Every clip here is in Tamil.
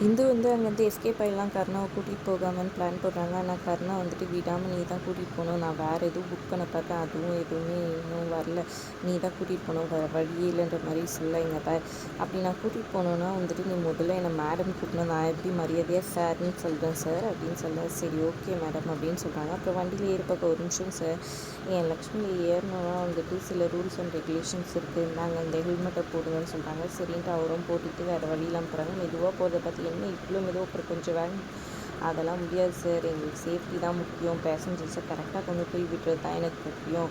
இந்து வந்து அங்கேருந்து எஸ்கேப் ஆகிடலாம் கர்ணாவை கூட்டிகிட்டு போகாமன்னு பிளான் போடுறாங்க. ஆனால் கர்ணா வந்துட்டு விடாமல் நீ தான் கூட்டிகிட்டு போகணும், நான் வேறு எதுவும் புக் பண்ண பார்த்தேன், அதுவும் எதுவுமே இன்னும் வரல, நீ தான் கூட்டிகிட்டு போகணும், வேறு வழியே இல்லைன்ற மாதிரி சொல்லுங்க. அப்படி நான் கூட்டிகிட்டு போனோன்னா வந்துட்டு நீ முதல்ல என்னை மேடம் கூப்பிடணும், நான் எப்படி மரியாதையாக சார்ன்னு சொல்கிறேன் சார் அப்படின்னு சொல்ல, சரி ஓகே மேடம் அப்படின்னு சொல்கிறாங்க. அப்புறம் வண்டியில் ஏறிப்பாக்க ஒரு நிமிஷம் சார், என் லக்ஷ்மியில் ஏறணும்னா வந்துட்டு சில ரூல்ஸ் அண்ட் ரெகுலேஷன்ஸ் இருக்குது, நாங்கள் இந்த ஹெல்மெட்டை போடுங்கன்னு சொல்கிறாங்க. சரின்ட்டு அவரும் போட்டுட்டு வேறு வழியெலாம் போகிறாங்க. மெதுவாக போகிறத பற்றி என்ன இவ்வளோ மெதுவாக அப்புறம் கொஞ்சம் வேணும், அதெல்லாம் முடியாது சார், எங்களுக்கு சேஃப்டி தான் முக்கியம், பேசஞ்சர்ஸை கரெக்டாக கொண்டு போய் விட்டுறது தான் எனக்கு முக்கியம்,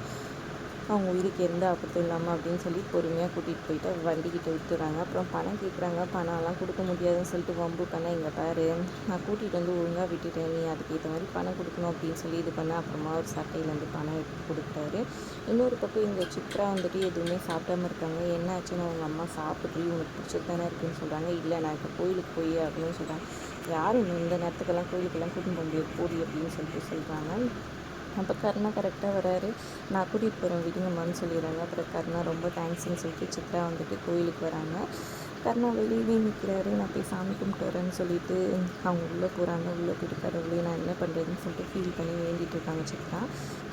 அவங்க உயிருக்கு எந்த ஆபத்தும் இல்லாமல் அப்படின்னு சொல்லி பொறுமையாக கூட்டிகிட்டு போயிட்டு வண்டிக்கிட்ட விட்டுறாங்க. அப்புறம் பணம் கேட்குறாங்க, பணம்லாம் கொடுக்க முடியாதுன்னு சொல்லிட்டு வம்பு பண்ண, இங்கே பாரு நான் கூட்டிகிட்டு வந்து ஒழுங்காக விட்டுட்டேன், நீ அதுக்கேற்ற மாதிரி பணம் கொடுக்கணும் அப்படின்னு சொல்லி இது பண்ண, அப்புறமா ஒரு சட்டையிலேருந்து பணம் எடுத்து கொடுத்தாரு. இன்னொரு பக்கம் இங்கே சித்ரா வந்துட்டு எதுவுமே சாப்பிடாம இருக்காங்க. என்ன ஆச்சுன்னு அவங்க அம்மா சாப்பிட்றி உனக்கு பிடிச்சது தானே இருக்குன்னு சொல்கிறாங்க. இல்லை நான் இப்போ கோயிலுக்கு போய் அப்படின்னு சொல்கிறாங்க. யாரும் இந்த நேரத்துக்கெல்லாம் கோயிலுக்கெல்லாம் கூட்டின்னு போக முடியாது போடி அப்படின்னு சொல்லிட்டு சொல்கிறாங்க. அப்போ கர்ணா கரெக்டாக வராரு, நான் கூட்டிகிட்டு போகிறேன் விடுங்கம்மான்னு சொல்லிடுறாங்க. அப்புறம் கர்ணா ரொம்ப தேங்க்ஸ்ன்னு சொல்லிட்டு சித்ரா வந்துட்டு கோயிலுக்கு வராங்க. கர்ணா வெளியவே நிற்கிறாரு, நான் போய் சாமி கும்பிட்டு வரேன்னு சொல்லிட்டு அவங்க உள்ளே போகிறாங்க. உள்ளே போய்ட்டு கடவுளே நான் என்ன பண்ணுறதுன்னு சொல்லிட்டு ஃபீல் பண்ணி வேண்டிகிட்டு இருக்காங்க சித்ரா.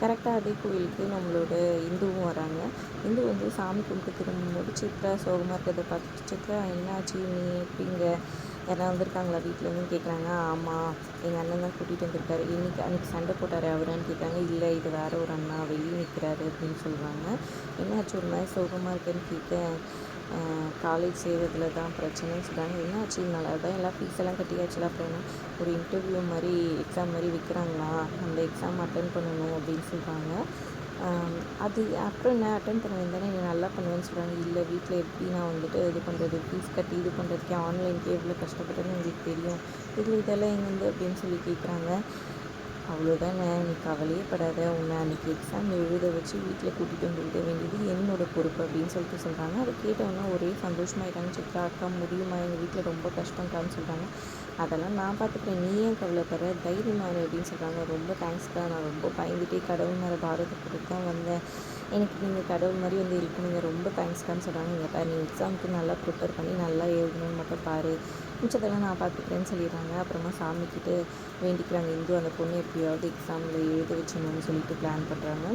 கரெக்டாக அதே கோயிலுக்கு நம்மளோட இந்துவும் வராங்க. இந்து வந்து சாமி கும்பிட்டு திரும்பும்போது சித்ரா சோகமாக இருக்கிறத பார்த்துட்டு, சித்ரா என்னாச்சு நீ எப்படிங்க, யாரா வந்திருக்காங்களா வீட்டிலேருந்து கேட்குறாங்க. ஆமாம் எங்கள் அண்ணன் தான் கூட்டிகிட்டு வந்திருக்காரு, அன்றைக்கி சண்டை போட்டார் அவரான்னு கேட்குறாங்க. இல்லை இது வேறு ஒரு அண்ணா வெளியே நிற்கிறாரு அப்படின்னு சொல்கிறாங்க. என்னாச்சு ஒரு மாதிரி சோகமாக இருக்குன்னு கேட்க, காலேஜ் செய்கிறதுல தான் பிரச்சனைன்னு சொல்கிறாங்க. என்னாச்சு நல்லா தான் எல்லாம் ஃபீஸ் எல்லாம் கட்டியாச்சுல, அப்புறம் என்ன ஒரு இன்டர்வியூ மாதிரி எக்ஸாம் மாதிரி வைக்கிறாங்களா, அந்த எக்ஸாம் அட்டன் பண்ணணும் அப்படின்னு சொல்கிறாங்க. அது அப்புறம் என்ன அட்டன் பண்ண வேண்டானே நீ நல்லா பண்ணுவேன்னு சொல்கிறாங்க. இல்லை வீட்டில் எப்படி நான் வந்துட்டு இது பண்ணுறது, ஃபீஸ் கட்டி இது பண்ணுறதுக்கே ஆன்லைனுக்கே எவ்வளோ கஷ்டப்பட்டேன்னு உங்களுக்கு தெரியும், இதில் இதெல்லாம் எங்கேருந்து அப்படின்னு சொல்லி கேட்குறாங்க. அவ்வளோதானே நீ கவலையே படாத, உன்னை அன்றைக்கி எக்ஸாம் எழுத வச்சு வீட்டில் கூட்டிகிட்டு வந்து விட வேண்டியது என்னோட பொறுப்பு அப்படின்னு சொல்லிட்டு சொல்கிறாங்க. அதை கேட்டவொன்னே ஒரே சந்தோஷமாயிட்டாங்க. சித்ரா அக்கா முடியுமா, எங்கள் வீட்டில் ரொம்ப கஷ்டம்க்கான்னு சொல்கிறாங்க. அதெல்லாம் நான் பார்த்துக்கிறேன், நீ ஏன் கவலைப்படுற, தைரியமான அப்படின்னு சொல்கிறாங்க. ரொம்ப தேங்க்ஸ்க்கா, நான் ரொம்ப பயந்துட்டே கடவுள் மேலே பாரத்தை போட்டு தான் வந்தேன், எனக்கு நீங்கள் கடவுள் மாதிரி வந்து ஹெல்ப் பண்ணுங்க, ரொம்ப தேங்க்ஸ்க்கான்னு சொல்கிறாங்க. இங்கே பாரு நீ எக்ஸாமுக்கு நல்லா ப்ரிப்பேர் பண்ணி நல்லா எழுதணும்னு மட்டும் பாரு, மிச்சத்தெல்லாம் நான் பார்த்துக்கிறேன்னு சொல்லிடுறாங்க. அப்புறமா சாமிக்கிட்ட வேண்டிக்கிறாங்க. இந்து அந்த பொண்ணு எப்படியாவது எக்ஸாமில் எழுத வச்சிடணும்னு சொல்லிட்டு பிளான் பண்ணுறாங்க.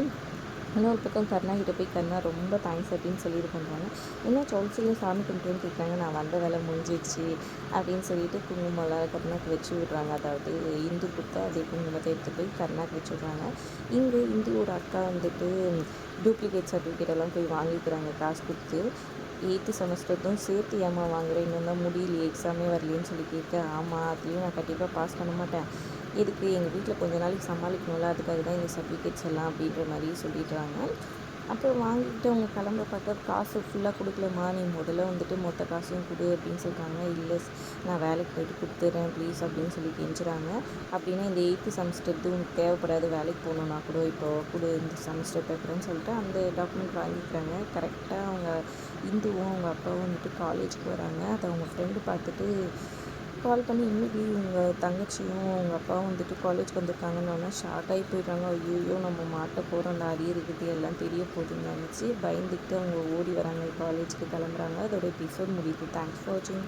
இன்னொரு பக்கம் கர்ணா கிட்டே போய் கர்ணா ரொம்ப தேங்க்ஸ் அப்படின்னு சொல்லி இது பண்ணுறாங்க. என்ன சவுல்சிலையும் சாமி கும்பிட்டுன்னு கேட்குறாங்க. நான் வந்த வேலை முடிஞ்சிச்சு அப்படின்னு சொல்லிட்டு குங்குமம்லாம் கர்ணாக்கு வச்சு விட்றாங்க. அதாவது இந்து கொடுத்தா அதே குங்குமத்தை எடுத்து போய் கர்ணாக்கு வச்சு விட்றாங்க. இங்கே இந்துவோட அக்கா வந்துட்டு டூப்ளிகேட் சர்டிஃபிகேட்டெல்லாம் போய் வாங்கிக்கிறாங்க காசு கொடுத்து. 8th செமஸ்டர்தும் சேர்த்து ஏமா வாங்குறேன், இன்னும் தான் முடியலையே எக்ஸாமே வரலையேன்னு சொல்லி கேட்க, ஆமாம் அதுலேயும் நான் கண்டிப்பாக பாஸ் பண்ண மாட்டேன், எதுக்கு எங்கள் வீட்டில் கொஞ்ச நாளைக்கு சமாளிக்கணும்ல, அதுக்காக தான் இந்த சர்டிஃபிகேட்ஸ் எல்லாம் அப்படின்ற மாதிரி சொல்லிடுறாங்க. அப்புறம் வாங்கிக்கிட்டு அவங்க கிளம்ப பார்க்க காசு ஃபுல்லாக கொடுக்கலம்மா, நீ முதல்ல வந்துட்டு மொத்த காசையும் கொடு அப்படின்னு சொல்கிறாங்க. இல்லை நான் வேலைக்கு போய்ட்டு கொடுத்துட்றேன் ப்ளீஸ் அப்படின்னு சொல்லி கெஞ்சுறாங்க. அப்படின்னா இந்த 8th செமஸ்டர் உனக்கு தேவைப்படாது, வேலைக்கு போகணுன்னா கூட இப்போ கொடு இந்த செமஸ்டர் பேப்பர்னு சொல்லிட்டு அந்த டாக்குமெண்ட் வாங்கிக்கிறாங்க. கரெக்டாக அவங்க இந்துவும் அவங்க அப்பாவும் வந்துட்டு காலேஜுக்கு வராங்க. அதை அவங்க ஃப்ரெண்டு பார்த்துட்டு கால் பண்ணி இன்னைக்கு உங்கள் தங்கச்சியும் உங்கள் அப்பாவும் வந்துட்டு காலேஜ் வந்திருக்காங்கன்னு ஷாக் ஆகி போயிடுறாங்க. ஐயோ நம்ம மாட்ட போகிறோம்டா, அரியர் இருக்குது எல்லாம் தெரிய போகுதுன்னு நினச்சி பயந்துக்கிட்டு அவங்க ஓடி வராங்க, காலேஜுக்கு கிளம்புறாங்க. அதோட எபிசோட் முடியுது. தேங்க்ஸ் ஃபார் வாட்சிங்.